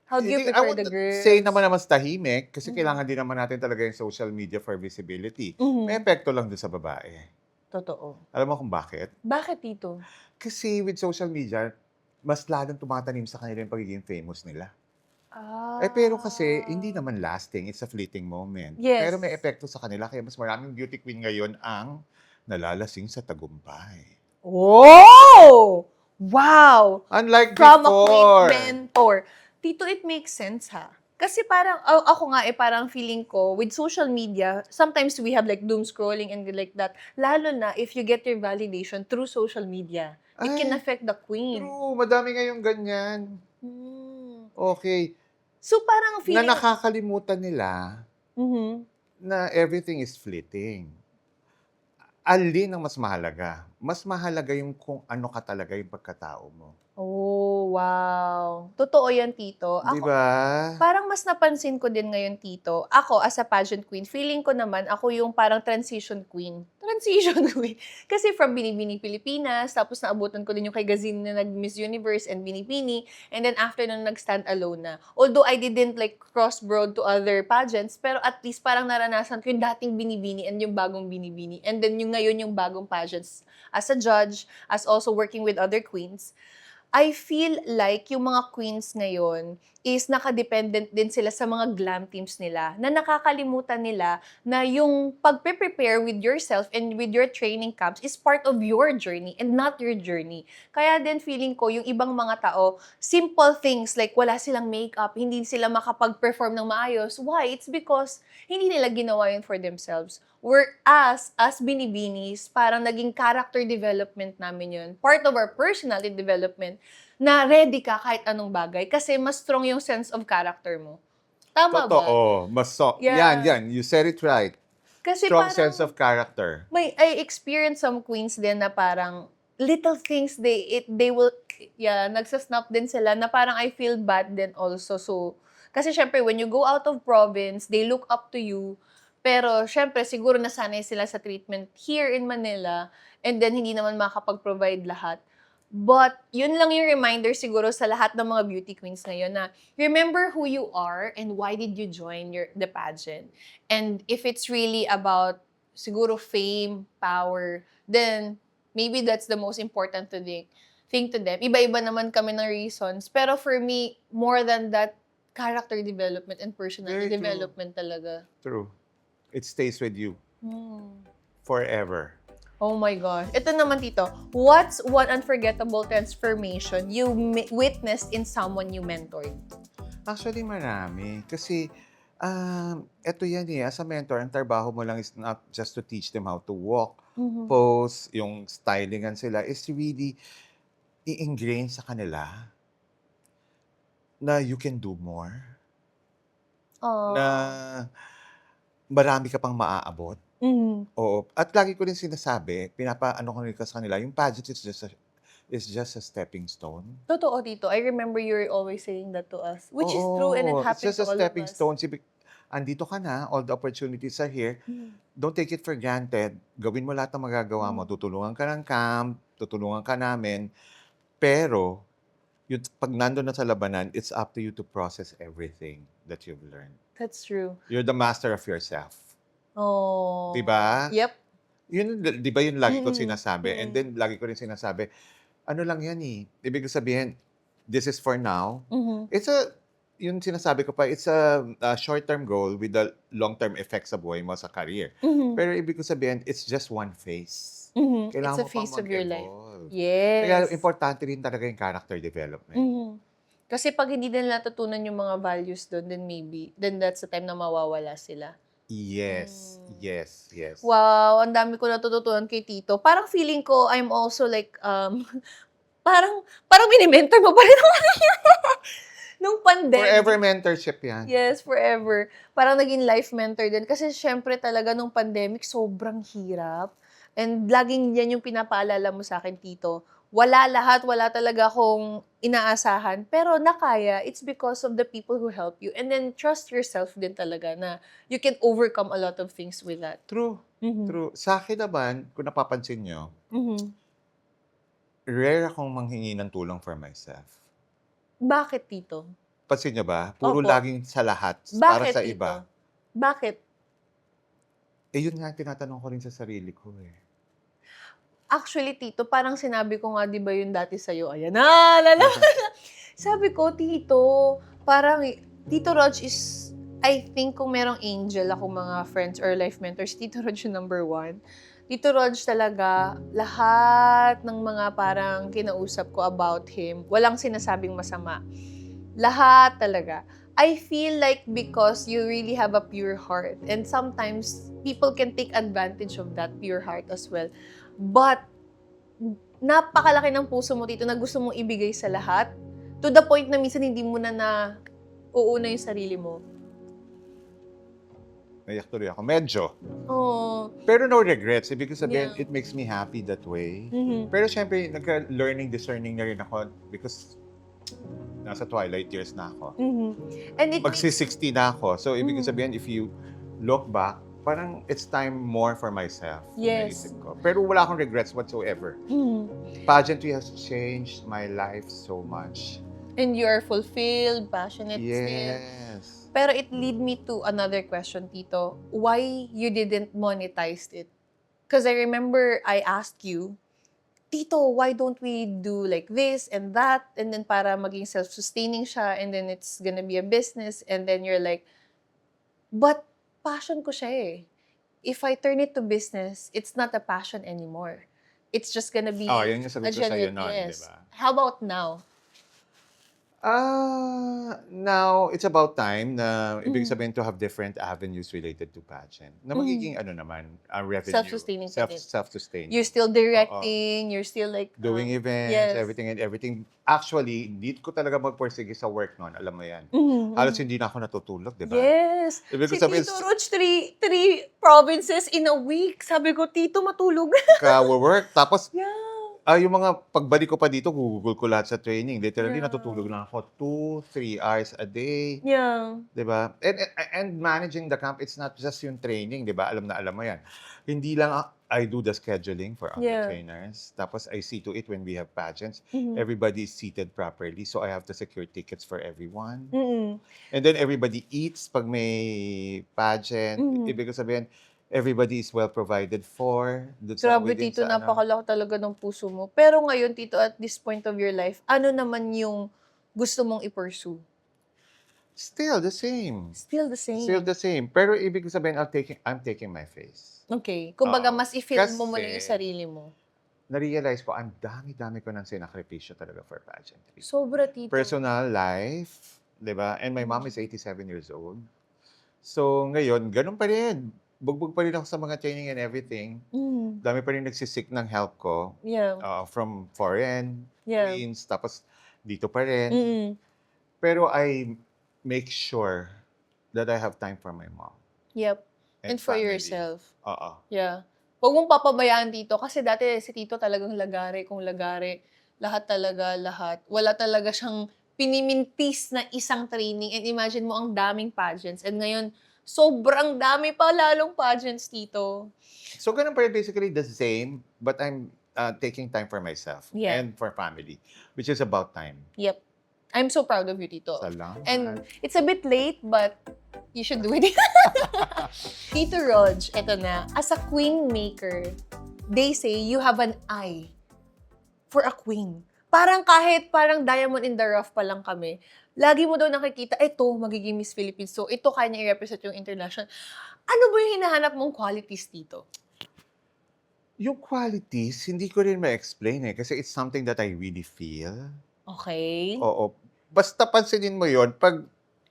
Speaker 1: How do you
Speaker 2: I
Speaker 1: prepare
Speaker 2: would
Speaker 1: the girls?
Speaker 2: say naman tahimik kasi kailangan din naman natin talaga yung social media for visibility. May epekto lang doon sa babae.
Speaker 1: Totoo.
Speaker 2: Alam mo kung bakit?
Speaker 1: Bakit, Tito?
Speaker 2: Kasi with social media, mas lalong tumatanim sa kanila yung pagiging famous nila. Pero kasi, hindi naman lasting. It's a fleeting moment.
Speaker 1: Yes.
Speaker 2: Pero may epekto sa kanila. Kaya mas maraming beauty queen ngayon ang nalalasing sa tagumpay.
Speaker 1: Oh! Wow!
Speaker 2: Unlike
Speaker 1: From
Speaker 2: before.
Speaker 1: a queen mentor. Tito, it makes sense, ha? Kasi parang, ako nga parang feeling ko, with social media, sometimes we have like doom scrolling and like that. Lalo na if you get your validation through social media. It can affect the queen.
Speaker 2: True. Madami ngayong ganyan. Okay.
Speaker 1: So parang feeling...
Speaker 2: Na nakakalimutan nila
Speaker 1: Mhm.
Speaker 2: na everything is fleeting. Alin ang mas mahalaga? Mas mahalaga yung kung ano ka talaga yung pagkatao mo.
Speaker 1: Oh, wow. Totoo yan, Tito.
Speaker 2: Di ba?
Speaker 1: Parang mas napansin ko din ngayon, Tito. Ako, as a pageant queen, feeling ko naman, ako yung parang transition queen. Transition queen. Kasi from Binibini Pilipinas, tapos naabutan ko din yung kay Gazine na nag-Miss Universe and Binibini. And then after nung nag-stand alone na. Although I didn't like cross-broad to other pageants, pero at least parang naranasan ko yung dating Binibini and yung bagong Binibini. And then yung ngayon yung bagong pageants as a judge, as also working with other queens. I feel like yung mga queens ngayon is nakadependent din sila sa mga glam teams nila na nakakalimutan nila na yung pagpe-prepare with yourself and with your training camps is part of your journey and not your journey. Kaya din feeling ko yung ibang mga tao, simple things like wala silang makeup, hindi sila makapag-perform ng maayos. Why? It's because hindi nila ginawa yun for themselves. Whereas, as Binibinis, parang naging character development namin yun. Part of our personality development na ready ka kahit anong bagay kasi mas strong yung sense of character mo. Tama ba?
Speaker 2: Totoo. Yan. You said it right.
Speaker 1: Kasi
Speaker 2: Strong
Speaker 1: parang,
Speaker 2: sense of character.
Speaker 1: I experienced some queens din na parang little things they will, nagsasnap din sila na parang I feel bad din also. So, kasi syempre, when you go out of province, they look up to you. Pero, syempre, siguro nasanay sila sa treatment here in Manila and then hindi naman makakapag-provide lahat. But, yun lang yung reminder siguro sa lahat ng mga beauty queens ngayon na remember who you are and why did you join the pageant. And if it's really about siguro fame, power, then maybe that's the most important thing to them. Iba-iba naman kami ng reasons. Pero for me, more than that, character development and personality development talaga.
Speaker 2: True. It stays with you. Forever.
Speaker 1: Oh my gosh. Ito naman, Tito. What's one unforgettable transformation you witnessed in someone you mentored?
Speaker 2: Actually, marami. Kasi, eto yan as a mentor, ang trabaho mo lang is not just to teach them how to walk, pose, yung stylingan sila, is really i-ingrain sa kanila na you can do more. Na marami ka pang maaabot. Oo. At lagi ko rin sinasabi, pinapaano ko rin sa kanila, yung pageant is just a stepping stone.
Speaker 1: Totoo, Tito. I remember you were always saying that to us. Which is true and it happens
Speaker 2: It's just
Speaker 1: to
Speaker 2: a
Speaker 1: all of
Speaker 2: stepping
Speaker 1: us.
Speaker 2: stone. Andito ka na, all the opportunities are here. Don't take it for granted. Gawin mo lahat ng magagawa mo. Tutulungan ka ng camp, tutulungan ka namin. Pero, pag nandun na sa labanan, it's up to you to process everything that you've learned.
Speaker 1: That's true.
Speaker 2: You're the master of yourself.
Speaker 1: Oh.
Speaker 2: Diba?
Speaker 1: Yep.
Speaker 2: Yun, di ba yun lagi ko sinasabi? And then, lagi ko rin sinasabi, ano lang yan Ibig sabihin, this is for now. yung sinasabi ko pa, it's a short-term goal with a long-term effect sa buhay mo, sa career. Pero ibig ko sabihin, it's just one phase.
Speaker 1: It's
Speaker 2: Kailangan
Speaker 1: a
Speaker 2: mo pang
Speaker 1: phase of your life.
Speaker 2: mag-evolve. Kaya
Speaker 1: Yes.
Speaker 2: importante rin talaga yung character development.
Speaker 1: Kasi pag hindi nila natutunan yung mga values doon, then that's the time na mawawala sila.
Speaker 2: Yes. Yes. Yes.
Speaker 1: Wow, ang dami ko natututunan kay Tito. Parang feeling ko, I'm also like, parang mini-mentor mo pa rin ako nung pandemic.
Speaker 2: Forever mentorship yan.
Speaker 1: Yes, forever. Parang naging life mentor din. Kasi syempre talaga nung pandemic, sobrang hirap. And laging yan yung pinapaalala mo sa akin, Tito. Wala talaga akong inaasahan. Pero nakaya, it's because of the people who help you. And then trust yourself din talaga na you can overcome a lot of things with that.
Speaker 2: True. True. Sa akin naman, kung napapansin nyo,
Speaker 1: Mhm.
Speaker 2: rare akong manghingi ng tulong for myself.
Speaker 1: Bakit, Tito?
Speaker 2: Pansin nyo ba? Puro
Speaker 1: Opo.
Speaker 2: laging sa lahat, para
Speaker 1: Bakit,
Speaker 2: sa
Speaker 1: Tito?
Speaker 2: iba.
Speaker 1: Bakit?
Speaker 2: Yun nga ang tinatanong ko rin sa sarili ko eh.
Speaker 1: Actually, Tito, parang sinabi ko nga, di ba yun dati sa'yo? Ayan na, lala. Sabi ko, Tito, parang, Tito Rog is, I think kung merong angel ako mga friends or life mentors, Tito Rog yung number 1. Tito Rog talaga, lahat ng mga parang kinausap ko about him, walang sinasabing masama. Lahat talaga. I feel like because you really have a pure heart and sometimes people can take advantage of that pure heart as well. But, napakalaki ng puso mo, Tito, na gusto mong ibigay sa lahat to the point na minsan hindi mo na uuna yung sarili mo.
Speaker 2: Naiyak tuloy ako. Medyo.
Speaker 1: Oh.
Speaker 2: Pero no regrets. Ibig sabihin,
Speaker 1: Yeah.
Speaker 2: it makes me happy that way.
Speaker 1: Mhm.
Speaker 2: Pero syempre, nagka-learning, discerning na rin ako because nasa twilight years na ako.
Speaker 1: Mhm. And it makes,
Speaker 2: Magsi-60 na ako. So, ibig sabihin, if you look back, parang it's time more for myself.
Speaker 1: Yes.
Speaker 2: Naisip ko. Pero wala akong regrets whatsoever. Pageantry has changed my life so much.
Speaker 1: and you are fulfilled, passionate still.
Speaker 2: Yes.
Speaker 1: Pero it lead me to another question, Tito. Why you didn't monetize it? Because I remember I asked you, Tito, why don't we do like this and that? And then para maging self-sustaining siya and then it's gonna be a business. And then you're like, but passion ko siya eh. If I turn it to business, it's not a passion anymore. It's just gonna be
Speaker 2: Yun yung sagot
Speaker 1: a
Speaker 2: ko sa'yo
Speaker 1: genuine,
Speaker 2: noon, di
Speaker 1: yes.
Speaker 2: ba?
Speaker 1: How about now?
Speaker 2: Now, it's about time na ibig sabihin to have different avenues related to pageant. Na magiging revenue.
Speaker 1: Self-sustaining ka din.
Speaker 2: Self-sustaining.
Speaker 1: You're still directing, you're still like...
Speaker 2: Doing events,
Speaker 1: yes.
Speaker 2: everything. Actually, hindi ko talaga magpursige sa work noon. Alam mo yan. Halos hindi na ako natutulog, di ba?
Speaker 1: Yes.
Speaker 2: Ibig ko
Speaker 1: Si
Speaker 2: sabihin,
Speaker 1: Tito Roach, three provinces in a week. Sabi ko, Tito, matulog.
Speaker 2: ka-work. Tapos,
Speaker 1: Yeah.
Speaker 2: yung mga pagbalik ko pa dito, gugugol ko lahat sa training. Literally,
Speaker 1: Yeah.
Speaker 2: natutulog lang ako 2-3 hours a day.
Speaker 1: Yeah.
Speaker 2: Di ba? And managing the camp, it's not just yung training, di ba? Alam mo yan. Hindi lang I do the scheduling for other
Speaker 1: Yeah.
Speaker 2: trainers. Tapos I see to it when we have pageants,
Speaker 1: Mhm.
Speaker 2: everybody is seated properly. So I have to secure tickets for everyone.
Speaker 1: Mm-mm.
Speaker 2: And then everybody eats pag may pageant.
Speaker 1: Mhm.
Speaker 2: Ibig ko sabihin, everybody is well provided for.
Speaker 1: Grabe, Tito, napakalaki talaga ng puso mo. Pero ngayon, Tito, at this point of your life, ano naman yung gusto mong i-pursue?
Speaker 2: Still the same.
Speaker 1: Still the same.
Speaker 2: Still the same. Pero ibig ko sabihin, I'm taking my face.
Speaker 1: Okay. Kumbaga,
Speaker 2: Oo.
Speaker 1: mas i-feel mo muna
Speaker 2: Kasi-
Speaker 1: yung sarili mo.
Speaker 2: Na-realize ko, ang dami-dami ko ng sinakripisyo talaga for pageantry.
Speaker 1: Sobra, Tito.
Speaker 2: Personal life, di ba? And my mom is 87 years old. So, ngayon, ganun pa rin. Bugbog pa rin ako sa mga training and everything. Dami pa rin nagsisik ng help ko
Speaker 1: Yeah.
Speaker 2: from foreign,
Speaker 1: Yeah.
Speaker 2: means, tapos dito pa rin.
Speaker 1: Mm-mm.
Speaker 2: Pero I make sure that I have time for my mom.
Speaker 1: Yep. And for
Speaker 2: family.
Speaker 1: yourself.
Speaker 2: Oo.
Speaker 1: Yeah. Huwag mong papabayaan, Tito. Kasi dati si Tito talagang lagare kung lagare. Lahat talaga, lahat. Wala talaga siyang pinimintis na isang training. And imagine mo ang daming pageants. And ngayon, sobrang dami pa lalong pageants, Tito.
Speaker 2: So, ganun pa rin basically the same, but I'm taking time for myself
Speaker 1: Yeah.
Speaker 2: and for family, which is about time.
Speaker 1: Yep. I'm so proud of you, Tito.
Speaker 2: Salamat.
Speaker 1: And it's a bit late, but you should do it. Tito Rog, eto na. As a queen maker, they say you have an eye for a queen. Parang kahit parang diamond in the rough pa lang kami, lagi mo daw nakikita, ito, magiging Miss Philippines. So, ito kaya niya i-represent yung international. Ano ba yung hinahanap mong qualities dito?
Speaker 2: Yung qualities, hindi ko rin ma-explain eh. Kasi it's something that I really feel.
Speaker 1: Okay.
Speaker 2: Oo. Basta pansinin mo yon pag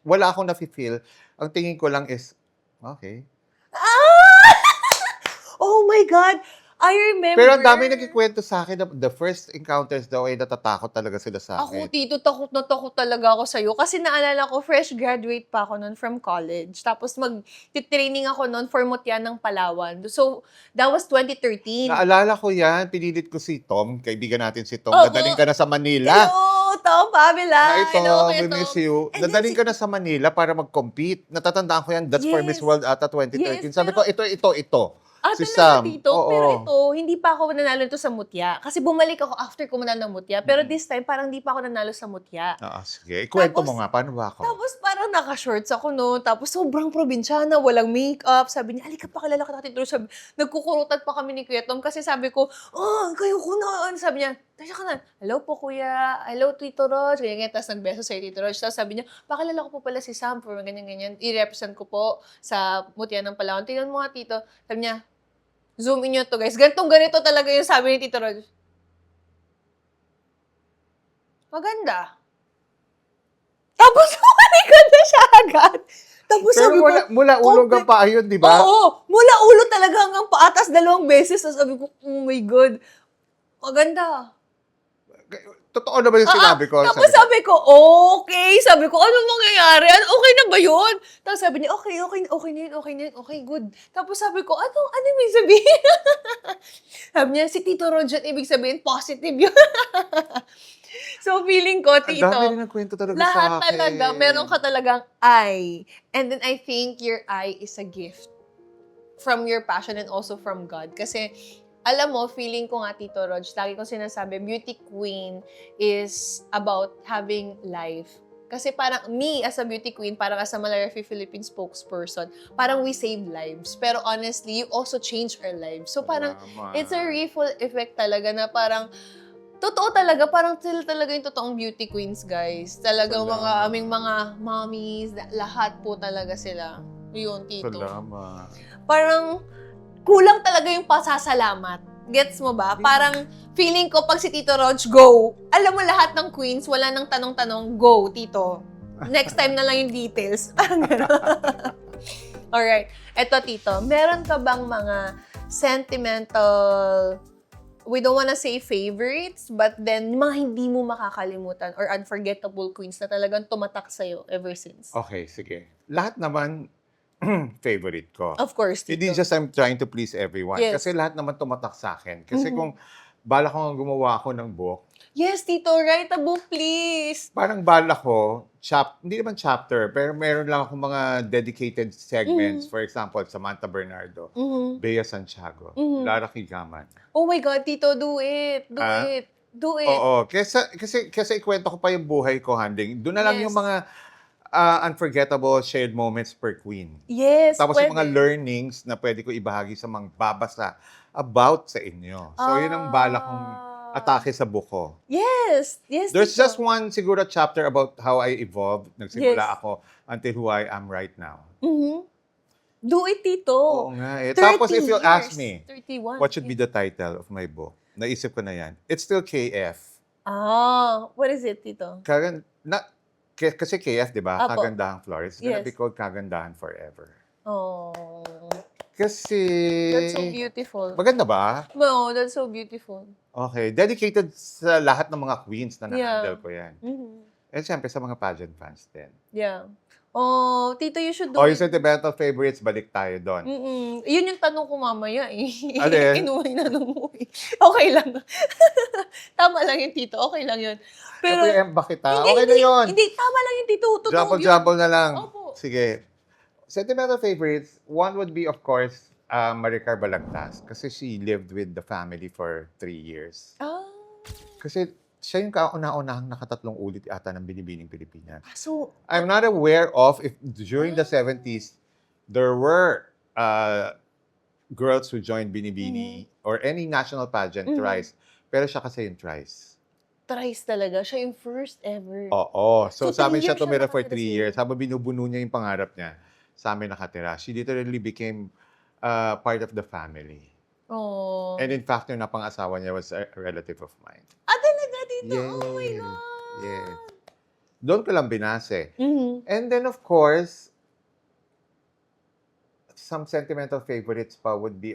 Speaker 2: wala akong nafe-feel, ang tingin ko lang is, okay.
Speaker 1: Ah! Oh my God! I remember.
Speaker 2: Pero ang dami nagkikwento sa akin na the first encounters daw ay natatakot talaga sila sa
Speaker 1: Ako,
Speaker 2: akin.
Speaker 1: Tito, takot na takot talaga ako sa'yo. Kasi naalala ko, fresh graduate pa ako noon from college. Tapos mag-training ako noon for Mutya ng Palawan. So, that was 2013.
Speaker 2: Naalala ko yan, pinilit ko si Tom, kaibigan natin si Tom,
Speaker 1: Oo.
Speaker 2: dadaling ka na sa Manila.
Speaker 1: Hello, Tom Pamela.
Speaker 2: Hi
Speaker 1: Hello,
Speaker 2: Tom,
Speaker 1: Kuya
Speaker 2: we
Speaker 1: Tom.
Speaker 2: miss you.
Speaker 1: And then
Speaker 2: Dadaling ka na sa Manila para mag-compete. Natatandaan ko yan, that's for
Speaker 1: Yes.
Speaker 2: Miss World ata 2013.
Speaker 1: Yes,
Speaker 2: Sabi
Speaker 1: pero-
Speaker 2: ko, ito. Si
Speaker 1: Talaga,
Speaker 2: Sam.
Speaker 1: Tito.
Speaker 2: Oo.
Speaker 1: Pero ito, hindi pa ako nanalo nito sa Mutya. Kasi bumalik ako after ko manalo ng Mutya. Pero this time, parang hindi pa ako nanalo sa Mutya.
Speaker 2: Sige, ikwento
Speaker 1: Tapos-
Speaker 2: mo nga, paano ba ako?
Speaker 1: Tapos parang naka-shorts ako, no? Tapos sobrang probinsyana, walang makeup. Sabi niya, alika pa, kilala ka natin. Sabi, nagkukurutan pa kami ni Kuya Tom kasi sabi ko, kayo ko na. Sabi niya, tasya ka na. Hello po, Kuya. Hello, Tito Rog. Ganyan, tapos nagbeso sa Tito Rog. Tapos sabi niya, pakilala ko po pala si Sam for ganyan-ganyan. I-represent ko po sa Mutya ng Palawan. Tingnan mo nga, Tito. Sabi niya, zoom in nyo to, guys. Ganito talaga yung sabi ni Tito Rog. Maganda. Tapos, umalikod na siya agad. Tapos
Speaker 2: Pero
Speaker 1: sabi ko,
Speaker 2: mula ulo hanggang paa yun, di ba?
Speaker 1: oo, mula ulo talaga hanggang paatas 2 beses. Tapos sabi ko, oh my God, maganda.
Speaker 2: Totoo naman yung sinabi ko.
Speaker 1: Tapos sabi ko, okay. Sabi ko, ano mangyayari? Okay na ba yun? Tapos sabi niya, okay na yun, okay, good. Tapos sabi ko, ano ibig sabihin? Sabi niya, si Tito Roger, ibig sabihin, positive yun. So, feeling ko,
Speaker 2: Ang
Speaker 1: Tito,
Speaker 2: dami rin nagkwento talaga sa
Speaker 1: lahat
Speaker 2: akin.
Speaker 1: talaga, meron ka talagang eye. And then I think your eye is a gift from your passion and also from God. Kasi, alam mo, feeling ko nga, Tito Rog, lagi ko sinasabi, beauty queen is about having life. Kasi parang me as a beauty queen, parang as a Malarafi Philippine spokesperson, parang we save lives. Pero honestly, you also change our lives. So parang,
Speaker 2: Salamat.
Speaker 1: it's a ripple effect talaga na parang, totoo talaga, parang sila talaga yung totoong beauty queens, guys. Talagang
Speaker 2: Salamat.
Speaker 1: aming mga mommies, lahat po talaga sila. Yun, Tito.
Speaker 2: Salamat.
Speaker 1: Parang kulang talaga yung pasasalamat. Gets mo ba? Parang feeling ko pag si Tito Rog, go. Alam mo lahat ng queens, wala nang tanong-tanong, go, Tito. Next time na lang yung details. Parang gano'n. Alright. Eto, Tito, meron ka bang mga sentimental, we don't wanna say favorites, but then mga hindi mo makakalimutan or unforgettable queens na talagang tumatak sa'yo ever since?
Speaker 2: Okay, sige. Lahat naman favorite ko.
Speaker 1: Of course, Tito.
Speaker 2: Hindi just I'm trying to please everyone.
Speaker 1: Yes.
Speaker 2: Kasi lahat naman tumatak sa akin. Kasi
Speaker 1: Mhm.
Speaker 2: kung bala ko nga gumawa ako ng book,
Speaker 1: Yes, Tito, write a book, please.
Speaker 2: parang bala ko, hindi naman chapter, pero meron lang akong mga dedicated segments. For example, Samantha Bernardo,
Speaker 1: Mhm.
Speaker 2: Bea Santiago,
Speaker 1: Mhm.
Speaker 2: Lara Kigaman.
Speaker 1: Oh my God, Tito, do it. Do
Speaker 2: Ah?
Speaker 1: it. Do it.
Speaker 2: Oo, kasi ikwento ko pa yung buhay ko, handing. Doon na lang
Speaker 1: Yes.
Speaker 2: yung mga unforgettable shared moments per queen.
Speaker 1: Yes,
Speaker 2: Tapos yung mga
Speaker 1: pwede.
Speaker 2: learnings na pwede ko ibahagi sa mga babasa about sa inyo. So, yun ang bala kong atake sa book ko.
Speaker 1: Yes. Yes,
Speaker 2: There's
Speaker 1: Tito.
Speaker 2: just one siguro chapter about how I evolved. Nagsimula
Speaker 1: Yes.
Speaker 2: ako until who I am right now.
Speaker 1: Mhm. Do it, Tito.
Speaker 2: Oo nga eh.
Speaker 1: 30
Speaker 2: Tapos if you'll ask
Speaker 1: years.
Speaker 2: me,
Speaker 1: 31.
Speaker 2: what should be the title of my book? Naisip ko na yan. It's still KF.
Speaker 1: What is it, Tito?
Speaker 2: Kasi KF, di ba?
Speaker 1: Apo.
Speaker 2: Kagandahang Flores. It's gonna
Speaker 1: Yes.
Speaker 2: be called Kagandahan Forever.
Speaker 1: Oh,
Speaker 2: Kasi...
Speaker 1: that's so beautiful.
Speaker 2: Maganda ba?
Speaker 1: No, that's so beautiful.
Speaker 2: Okay. Dedicated sa lahat ng mga queens na
Speaker 1: Yeah.
Speaker 2: na-handle ko yan.
Speaker 1: Mhm.
Speaker 2: And syempre sa mga pageant fans din.
Speaker 1: Yeah. Oh, Tito, you should do
Speaker 2: O yung
Speaker 1: it.
Speaker 2: sentimental favorites, balik tayo doon.
Speaker 1: Yun yung tanong ko mamaya eh.
Speaker 2: Alin?
Speaker 1: Kinuha yung tanong mo eh. Okay lang. Tama lang yun, Tito. Okay lang yun. Pero,
Speaker 2: Pero bakit
Speaker 1: hindi,
Speaker 2: okay na yun.
Speaker 1: Hindi, tama lang yun, Tito. Totoo yun.
Speaker 2: Jumble na lang.
Speaker 1: Opo.
Speaker 2: Sige. Sentimental favorites, one would be, of course, Maricar Balagtas. Kasi she lived with the family for 3 years.
Speaker 1: Ah.
Speaker 2: Kasi siya yung kauna-unahang nakatatlong ulit ata ng Binibining Pilipinas.
Speaker 1: So,
Speaker 2: I'm not aware of if during the 70s, there were girls who joined Binibini or any national pageant,
Speaker 1: Mhm.
Speaker 2: Thrice. Pero siya kasi yung Thrice.
Speaker 1: Thrice talaga. Siya yung first ever.
Speaker 2: Oo. So,
Speaker 1: So,
Speaker 2: sa amin
Speaker 1: 3
Speaker 2: siya
Speaker 1: years siya
Speaker 2: tumira for
Speaker 1: nakatira
Speaker 2: 3
Speaker 1: sa
Speaker 2: years. Habang binubuno niya yung pangarap niya, sa amin nakatira. She literally became part of the family.
Speaker 1: Oh.
Speaker 2: And in fact, yung napang-asawa niya was a relative of mine.
Speaker 1: Talaga dito?
Speaker 2: Yes.
Speaker 1: Oh my God!
Speaker 2: Yes. Doon ko lang binase.
Speaker 1: Mhm.
Speaker 2: And then, of course, some sentimental favorites pa would be,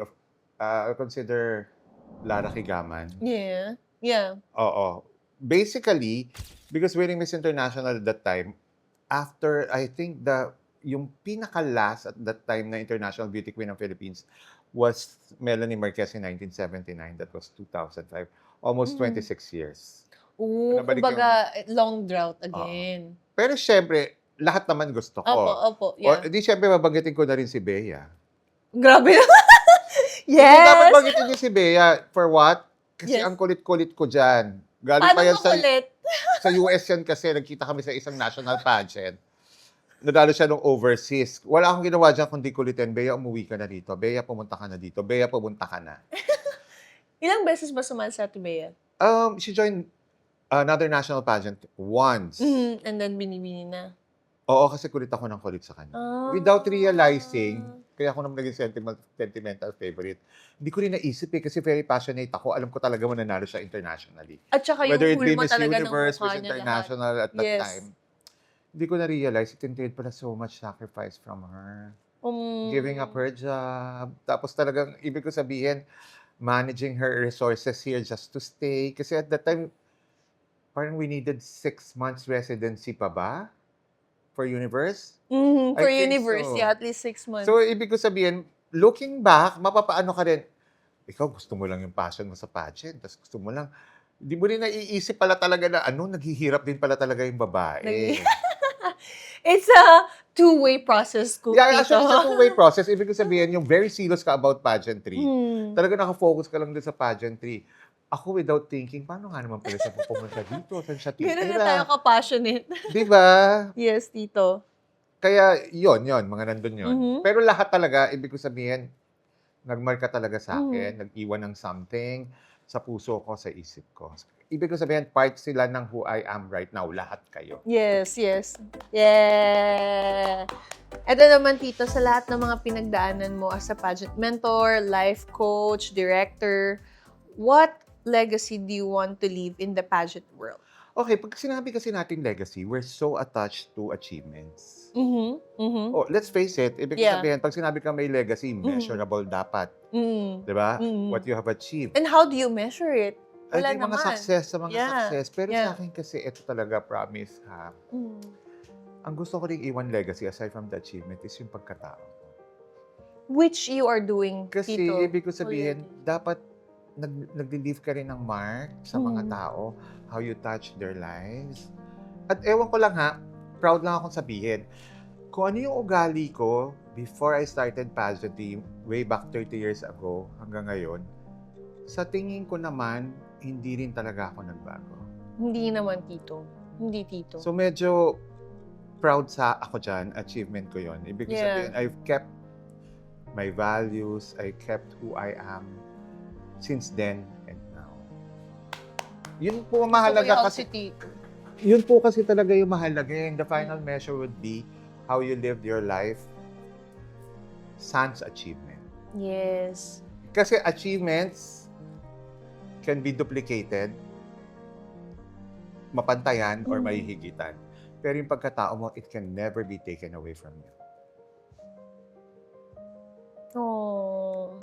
Speaker 2: I consider Lara Kigaman.
Speaker 1: Yeah. Yeah.
Speaker 2: Oo. Basically, because winning Miss International at that time, after, I think, yung pinaka-last at that time na International Beauty Queen ng Philippines was Melanie Marquez in 1979. That was 2005. Almost 26 years.
Speaker 1: Oo,
Speaker 2: Nabalik
Speaker 1: kumbaga, long drought again.
Speaker 2: Pero syempre, lahat naman gusto ko.
Speaker 1: Opo,
Speaker 2: O,
Speaker 1: yeah.
Speaker 2: di syempre, babanggitin ko na rin si Bea.
Speaker 1: Grabe.
Speaker 2: Hindi dapat
Speaker 1: Yes!
Speaker 2: banggitin niyo si Bea. For what? Kasi
Speaker 1: Yes.
Speaker 2: ang kulit-kulit ko dyan. Galing
Speaker 1: Paano
Speaker 2: pa yan
Speaker 1: makulit?
Speaker 2: sa US yan kasi. Nagkita kami sa isang national pageant. Nadalo siya nung overseas. Wala akong ginawa dyan kundi kulitin. Bea, umuwi ka na dito. Bea, pumunta ka na dito. Bea, pumunta ka na.
Speaker 1: Ilang beses ba sumali sa Ate Bea?
Speaker 2: She joined another national pageant once.
Speaker 1: And then binibini na.
Speaker 2: Oo, kasi kulit ako ng kulit sa kanya. Without realizing, kaya ako naman naging sentimental favorite. Hindi ko rin naisip kasi very passionate ako. Alam ko talaga mananalo siya internationally.
Speaker 1: At saka yung
Speaker 2: Whether it be
Speaker 1: hulma
Speaker 2: Miss
Speaker 1: talaga ng
Speaker 2: Universe,
Speaker 1: mukha
Speaker 2: Miss
Speaker 1: niya lahat.
Speaker 2: International at that
Speaker 1: Yes.
Speaker 2: time. Hindi ko na-realize, it entailed pala so much sacrifice from her. Giving up her job. Tapos talagang, ibig ko sabihin, managing her resources here just to stay. Kasi at that time, parang we needed 6 months residency pa ba? For Universe?
Speaker 1: For
Speaker 2: I think
Speaker 1: Universe,
Speaker 2: so.
Speaker 1: yeah, at least 6 months.
Speaker 2: So, ibig ko sabihin, looking back, mapapaano ka rin, ikaw gusto mo lang yung passion mo sa pageant, tapos gusto mo lang, hindi mo rin naiisip pala talaga na, naghihirap din pala talaga yung babae.
Speaker 1: It's a two-way process ko.
Speaker 2: Yeah, actually, it's a two-way process. Ibig ko sabihin, yung very serious ka about pageantry,
Speaker 1: Hmm.
Speaker 2: talaga nakafocus ka lang din sa pageantry. Ako, without thinking, paano nga naman pala siya pupunta dito? Saan siya
Speaker 1: Ganun na
Speaker 2: titira?
Speaker 1: tayo ka-passionate.
Speaker 2: Di ba?
Speaker 1: Yes, Tito.
Speaker 2: Kaya, yon mga nandun yun.
Speaker 1: Mhm.
Speaker 2: Pero lahat talaga, ibig ko sabihin, nagmarka talaga sa
Speaker 1: Mhm.
Speaker 2: akin, nag-iwan ng something sa puso ko, sa isip ko. Ibig ko sabihin, part sila ng who I am right now, lahat kayo.
Speaker 1: Yes, yes. Yeah. Ito naman, Tito, sa lahat ng mga pinagdaanan mo as a pageant mentor, life coach, director, what legacy do you want to leave in the pageant world?
Speaker 2: Okay, pag sinabi kasi natin legacy, we're so attached to achievements.
Speaker 1: Mm-hmm.
Speaker 2: Oh, let's face it, ibig
Speaker 1: Yeah.
Speaker 2: sabihin, pag sinabi ka may legacy, measurable dapat.
Speaker 1: Mm.
Speaker 2: Di ba?
Speaker 1: Mhm.
Speaker 2: What you have achieved.
Speaker 1: And how do you measure it?
Speaker 2: I
Speaker 1: Wala
Speaker 2: think mga
Speaker 1: naman.
Speaker 2: success sa mga
Speaker 1: Yeah.
Speaker 2: success. Pero
Speaker 1: Yeah.
Speaker 2: sa akin kasi, ito talaga, promise ha.
Speaker 1: Mm.
Speaker 2: Ang gusto ko rin iwan legacy, aside from the achievement, is yung pagkatao.
Speaker 1: Which you are doing,
Speaker 2: Kasi
Speaker 1: Tito.
Speaker 2: ibig ko sabihin,
Speaker 1: already.
Speaker 2: dapat nag-leave ka rin ng mark sa mga
Speaker 1: Mm.
Speaker 2: tao, how you touch their lives. At ewan ko lang ha, proud lang akong sabihin, kung ano yung ugali ko before I started pageantry way back 30 years ago hanggang ngayon, sa tingin ko naman, hindi rin talaga ako nagbago.
Speaker 1: Hindi naman, Tito. Hindi, Tito.
Speaker 2: So medyo proud sa ako dyan, achievement ko yon. Ibig ko
Speaker 1: Yeah.
Speaker 2: sabihin, I've kept my values, I kept who I am since then and now. Yun po ang mahalaga
Speaker 1: Gusto ko
Speaker 2: kasi,
Speaker 1: si Tito.
Speaker 2: yun po kasi talaga yung mahalaga. And the final measure would be how you lived your life sans achievement.
Speaker 1: Yes.
Speaker 2: Kasi achievements can be duplicated, mapantayan, or mahihigitan. Pero yung pagkatao mo, it can never be taken away from you.
Speaker 1: Oh.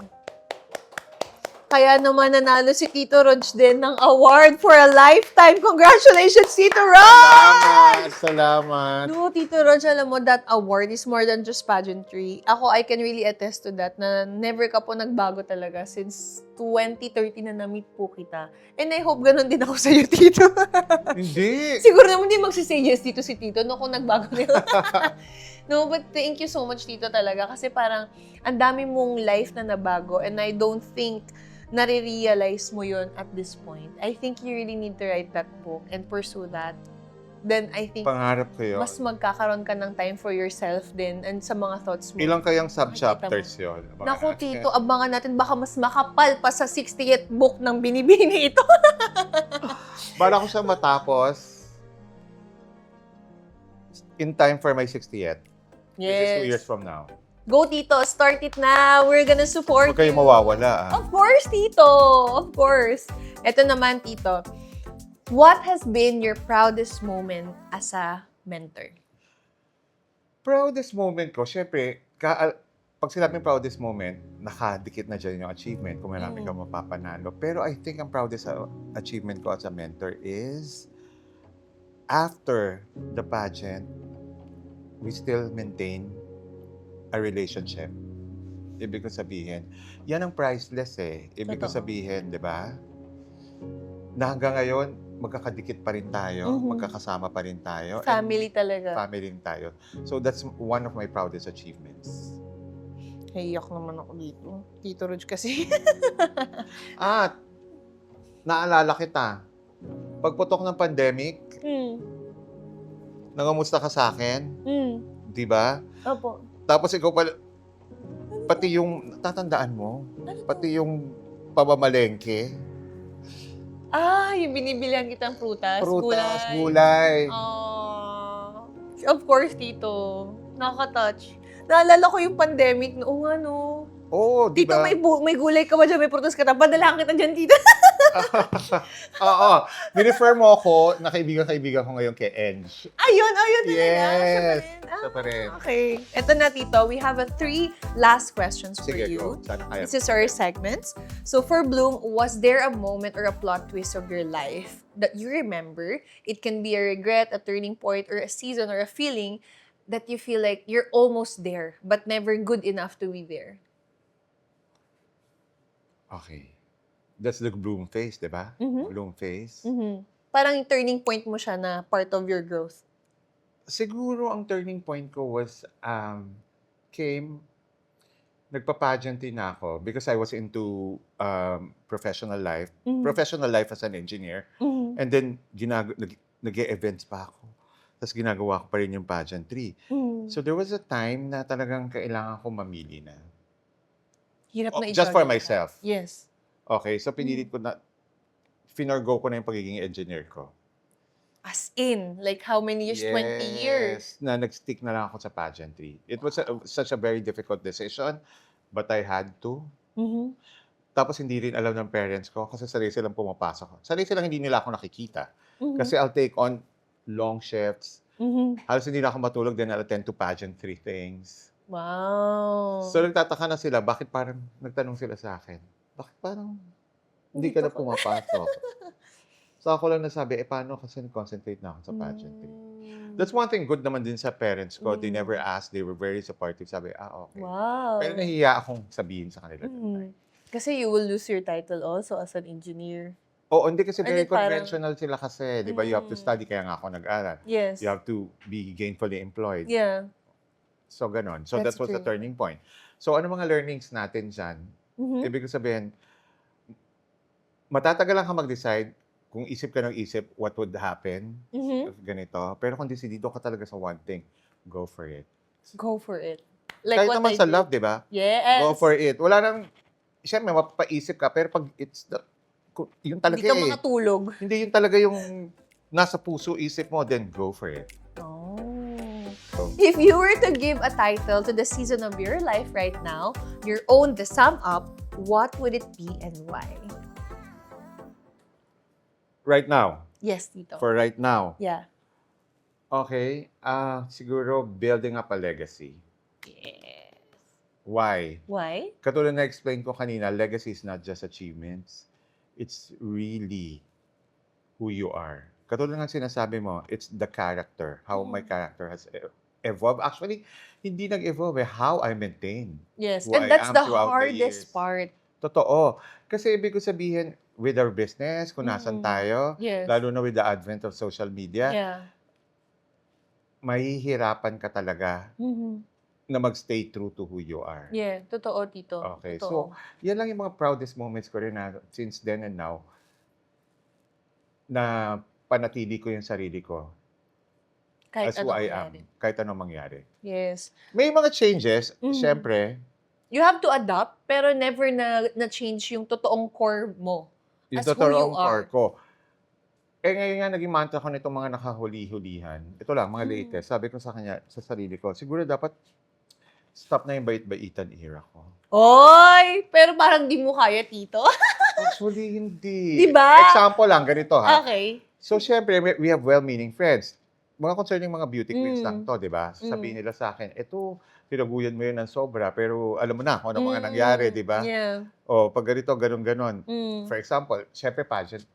Speaker 1: Kaya naman nanalo si Tito Rog din ng award for a lifetime. Congratulations, Tito Rog!
Speaker 2: Salamat!
Speaker 1: No, Tito Rog, alam mo, that award is more than just pageantry. Ako, I can really attest to that na never ka po nagbago talaga since 2013 na na-meet po kita. And I hope ganun din ako sa'yo, Tito.
Speaker 2: Hindi!
Speaker 1: Siguro naman hindi magsisay yes dito si Tito no kung nagbago nila. No, but thank you so much, Tito, talaga. Kasi parang ang dami mong life na nabago and I don't think nare-realize mo yun at this point. I think you really need to write that book and pursue that. Then I think
Speaker 2: Pangarap ko yun.
Speaker 1: mas magkakaroon ka ng time for yourself din and sa mga thoughts mo.
Speaker 2: Ilang kayang sub-chapters yun?
Speaker 1: Naku, Tito, abangan natin. Baka mas makapal pa sa 60th book ng binibini ito.
Speaker 2: Bala ko siya matapos in time for my 60th. Which is 2 years from now.
Speaker 1: Go, Tito. Start it na. We're gonna support
Speaker 2: Huwag kayo
Speaker 1: you.
Speaker 2: mawawala.
Speaker 1: Of course, Tito. Of course. Ito naman, Tito. What has been your proudest moment as a mentor?
Speaker 2: Proudest moment ko, syempre, pag sinabing proudest moment, nakadikit na dyan yung achievement kung marami kang mapapanalo. Pero I think ang proudest achievement ko as a mentor is after the pageant, we still maintain a relationship. Ibig ko sabihin, yan ang priceless eh. Ibig ko
Speaker 1: Totoo.
Speaker 2: sabihin, di ba? Na hanggang ngayon, magkakadikit pa rin tayo, magkakasama pa rin tayo.
Speaker 1: Family talaga.
Speaker 2: Family rin tayo. So that's one of my proudest achievements.
Speaker 1: Naiyak naman ako dito. Tito Rog kasi.
Speaker 2: At, naalala kita, pagputok ng pandemic, nangamusta ka sa akin, di ba?
Speaker 1: Opo.
Speaker 2: Tapos ikaw pala, pati yung, tatandaan mo, pati yung pamamalengke.
Speaker 1: Yung binibilihan kitang prutas,
Speaker 2: Prutas,
Speaker 1: gulay.
Speaker 2: gulay.
Speaker 1: Of course, Tito. Nakaka-touch. Naalala ko yung pandemic noong ano.
Speaker 2: Oo, di
Speaker 1: Tito,
Speaker 2: ba?
Speaker 1: may gulay ka ba dyan? May prutas ka na? Padalahan kita dyan, Tito.
Speaker 2: Oo. Nirefer mo ako na kaibigan ko ngayon kay Enj.
Speaker 1: Ayun talaga.
Speaker 2: Yes.
Speaker 1: Siya
Speaker 2: Siya pa rin.
Speaker 1: Okay. Ito na, Tito. We have 3 last questions for
Speaker 2: Sige,
Speaker 1: you.
Speaker 2: go. Sana kaya.
Speaker 1: This is our segments. So for Bloom, was there a moment or a plot twist of your life that you remember? It can be a regret, a turning point, or a season or a feeling that you feel like you're almost there but never good enough to be there.
Speaker 2: Okay. That's the bloom phase, di ba? Bloom phase.
Speaker 1: Parang yung turning point mo siya na part of your growth.
Speaker 2: Siguro ang turning point ko was, nagpa-pageantry na ako because I was into professional life. Professional life as an engineer. And then, nag-e-events pa ako. Tapos ginagawa ko pa rin yung pageantry. So there was a time na talagang kailangan ko mamili na.
Speaker 1: Hirap na
Speaker 2: Just for
Speaker 1: i-juggle
Speaker 2: myself.
Speaker 1: ka. Yes.
Speaker 2: Okay, so pinilit ko na, finorgo ko na yung pagiging engineer ko.
Speaker 1: As in, like how many years? 20 years.
Speaker 2: Na nag-stick na lang ako sa pageantry. It was such a very difficult decision, but I had to. Tapos hindi rin alam ng parents ko kasi sarili silang pumapasok. Sarili silang hindi nila ako nakikita. Kasi I'll take on long shifts. Halos hindi na ako matulog, then I'll attend to pageantry things.
Speaker 1: Wow.
Speaker 2: So nagtataka na sila, bakit parang nagtanong sila sa akin, bakit parang hindi ka na pumapasok? So ako lang nasabi, paano kasi concentrate na ako sa pageantry. That's one thing good naman din sa parents ko. They never asked, they were very supportive. Sabi, okay.
Speaker 1: Wow.
Speaker 2: Pero nahiya akong sabihin sa kanila.
Speaker 1: Kasi you will lose your title also as an engineer.
Speaker 2: Oo, hindi kasi very
Speaker 1: Or di parang-
Speaker 2: conventional sila kasi. Di ba, you have to study, kaya nga ako nag-aral.
Speaker 1: Yes.
Speaker 2: You have to be gainfully employed.
Speaker 1: Yeah.
Speaker 2: So, ganon. So, that
Speaker 1: That's
Speaker 2: was the
Speaker 1: true.
Speaker 2: turning point. So, ano mga learnings natin dyan? Ibig sabihin, matatagalan ka mag-decide kung isip ka ng isip what would happen if ganito. Pero kung decidido ka talaga sa one thing, go for it.
Speaker 1: Go for it. Like
Speaker 2: Kahit
Speaker 1: what
Speaker 2: naman
Speaker 1: I
Speaker 2: sa
Speaker 1: did.
Speaker 2: love, di ba?
Speaker 1: Yes.
Speaker 2: Go for it. Wala nang, siyempre, mapapaisip ka, pero pag yun talaga
Speaker 1: Hindi ka
Speaker 2: eh.
Speaker 1: makatulog.
Speaker 2: Hindi yun talaga yung nasa puso, isip mo, then go for it.
Speaker 1: Oh.
Speaker 2: So,
Speaker 1: If you were to give a title to the season of your life right now, your own The Sum Up, what would it be and why?
Speaker 2: right now,
Speaker 1: Yes, Tito.
Speaker 2: for right now,
Speaker 1: Yeah.
Speaker 2: okay, siguro building up a legacy.
Speaker 1: Yes.
Speaker 2: Why?
Speaker 1: Why?
Speaker 2: Katulad na explain ko kanina, legacy is not just achievements. It's really who you are. Katulad ng sinasabi mo, it's the character, how my character has evolved. Actually, hindi nag-evolve, how I maintain.
Speaker 1: Yes.
Speaker 2: Who
Speaker 1: And
Speaker 2: I
Speaker 1: that's
Speaker 2: am
Speaker 1: the
Speaker 2: throughout the
Speaker 1: hardest
Speaker 2: years.
Speaker 1: part.
Speaker 2: Totoo. Kasi ibig ko sabihin, with our business, kung nasan tayo,
Speaker 1: Yes.
Speaker 2: lalo na with the advent of social media,
Speaker 1: Yeah.
Speaker 2: mahihirapan ka talaga na magstay true to who you are.
Speaker 1: Yeah. Totoo, Tito.
Speaker 2: Okay,
Speaker 1: Totoo.
Speaker 2: so yan lang yung mga proudest moments ko rin na since then and now na panatili ko yung sarili ko
Speaker 1: Kahit
Speaker 2: as who
Speaker 1: anong
Speaker 2: I am,
Speaker 1: mangyari.
Speaker 2: kahit anong mangyari.
Speaker 1: Yes.
Speaker 2: May mga changes, syempre,
Speaker 1: You have to adapt, pero never na change yung totoong core mo.
Speaker 2: yung
Speaker 1: As who you
Speaker 2: totoong
Speaker 1: are.
Speaker 2: core ko. ngayon nga naging mantra ko nitong mga nakahuli-hulihan. Ito lang, mga latest. Sabi ko sa kanya, sa sarili ko, siguro dapat stop na yung bait-baitan era ko.
Speaker 1: Oy! Pero parang di mo kaya, Tito.
Speaker 2: Actually, hindi.
Speaker 1: Diba?
Speaker 2: Example lang, ganito ha.
Speaker 1: Okay.
Speaker 2: So, syempre, we have well-meaning friends. Mga concerning mga beauty queens
Speaker 1: Mm.
Speaker 2: lang to, di ba? Sabihin nila sa akin, eto, tinaguyan mo yun ng sobra, pero alam mo na kung ano mga nangyari, di ba?
Speaker 1: Yeah.
Speaker 2: O, pag ganito, ganon-ganon.
Speaker 1: Mm.
Speaker 2: For example, syempre, pageant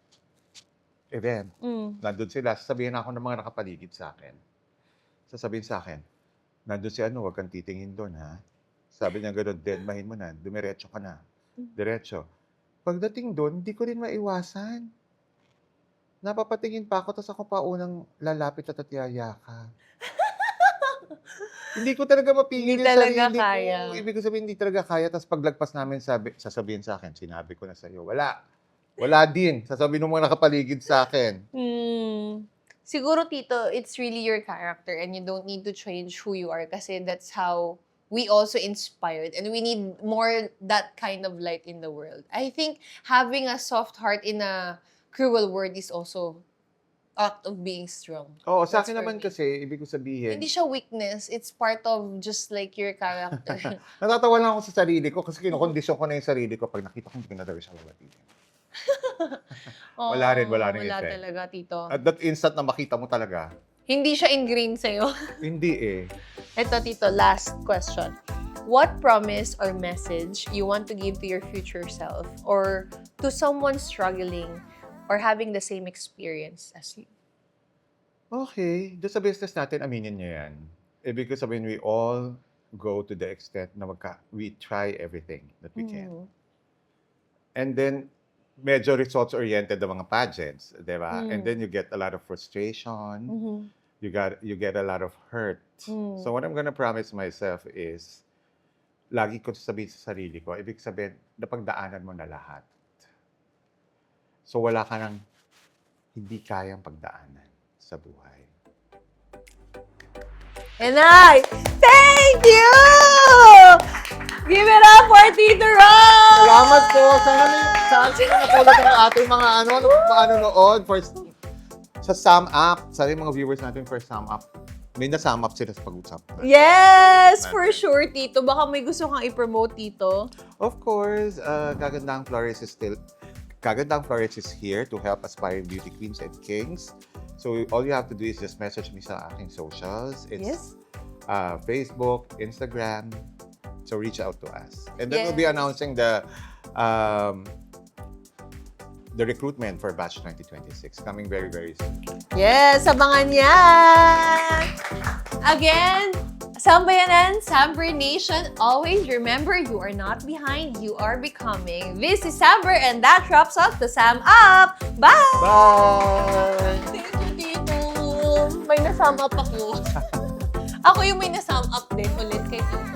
Speaker 2: event. Nandun sila, sasabihin ako ng mga nakapaligid sa akin. Sasabihin sa akin, nandun si ano, huwag kang titingin doon, ha? Sabi niya gano'n, deadmahin mo na, dumiretso ka na. Diretso. Pagdating doon, hindi ko rin maiwasan. Napapatingin pa ako, tapos ako pa unang lalapit at yayaka. Hindi ko talaga mapigil
Speaker 1: Hindi
Speaker 2: yung
Speaker 1: talaga
Speaker 2: sarili
Speaker 1: kaya.
Speaker 2: ko. Ibig sabihin, hindi talaga kaya. Tapos paglagpas namin, sasabihin sa akin, sinabi ko na sa'yo, wala. Wala din. Sasabihin ng mga nakapaligid sa akin.
Speaker 1: Siguro, Tito, it's really your character and you don't need to change who you are kasi that's how we also inspired and we need more that kind of light in the world. I think having a soft heart in a cruel world is also act of being strong.
Speaker 2: Oo, sa
Speaker 1: That's
Speaker 2: akin
Speaker 1: for
Speaker 2: naman
Speaker 1: me.
Speaker 2: kasi, ibig ko sabihin,
Speaker 1: Hindi siya weakness. It's part of just like your character.
Speaker 2: natatawa lang ako sa sarili ko kasi kinukondisyon ko na yung sarili ko. Pag nakita ko, hindi ko na talaga siya babatiin. Wala rin
Speaker 1: Wala
Speaker 2: effect.
Speaker 1: talaga, Tito.
Speaker 2: At that instant na makita mo talaga,
Speaker 1: Hindi siya ingrained sa'yo.
Speaker 2: hindi eh.
Speaker 1: Ito, Tito, last question. What promise or message you want to give to your future self or to someone struggling or having the same experience as you?
Speaker 2: Okay, doon sa business natin, aminin nyo yan. Ibig ko sabihin, we all go to the extent na we try everything that we can. And then, medyo results-oriented ang mga pageants, di ba? And then you get a lot of frustration. You get a lot of hurt. So what I'm gonna promise myself is, lagi ko sabihin sa sarili ko, ibig sabihin, napagdaanan mo na lahat. So wala ka nang hindi kayang pagdaanan sa buhay.
Speaker 1: And thank you! Give it up for Tito Ron!
Speaker 2: Salamat po! Sana nakulat ang ating mga manonood sa sum up. Sana yung mga viewers natin for sum up. May na-sum up sila sa pag-usap.
Speaker 1: Yes! For sure, Tito. Baka may gusto kang i-promote, Tito.
Speaker 2: Of course, Gagandang Flores is here to help aspiring beauty queens and kings. So all you have to do is just message me sa aking socials. It's Facebook, Instagram. So reach out to us. And then we'll be announcing the recruitment for Batch 2026 coming very, very soon.
Speaker 1: Yes! Abangan yan! Again, Sambayanan, Samber Nation, always remember you are not behind, you are becoming. This is Samber and that wraps up the Sam Up. Bye!
Speaker 2: Bye!
Speaker 1: Thank you, Tito. May na-sum up ako. Ako yung may na-sum up din ulit kay Tito.